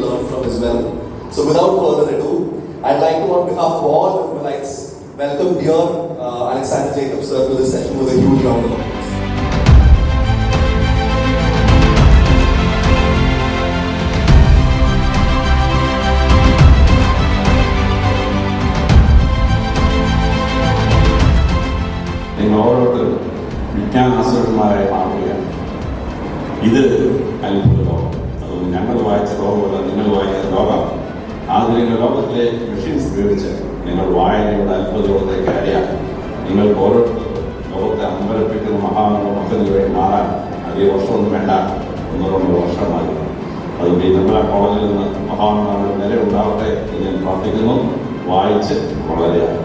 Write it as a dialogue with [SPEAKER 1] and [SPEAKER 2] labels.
[SPEAKER 1] learn from as well. So without further ado, I'd like to, on behalf of all the Humanites, welcome dear Alexander Jacobs sir to this session with a huge round of applause.
[SPEAKER 2] നിങ്ങളോരോരുത്തരും വിജ്ഞാനാസുരന്മാരായി മാറുകയാണ്. ഇത് അത്ഭുത ലോകം. അതുകൊണ്ട് ഞങ്ങൾ വായിച്ച ലോകമല്ല, നിങ്ങൾ വായിച്ച ലോകം. ആധുനിക ലോകത്തിലെ മെഷീൻസ് ഉപയോഗിച്ച് നിങ്ങൾ വായനയുടെ അത്ഭുത ലോകത്തേക്ക് അറിയാം. നിങ്ങൾക്ക് ഓരോരുത്തരും ലോകത്തെ അമ്പരപ്പിക്കുന്ന മഹാമഹത്തിന് വേണ്ടി മാറാൻ അധിക വർഷമൊന്നും വേണ്ട, 1-2 വർഷമായി. അതുകൊണ്ട് ഈ നമ്മളെ കോളേജിൽ നിന്ന് മഹാമാരുടെ നില ഉണ്ടാവട്ടെ എന്ന് ഞാൻ പ്രാർത്ഥിക്കുന്നു. വായിച്ച് വളരെയാണ്.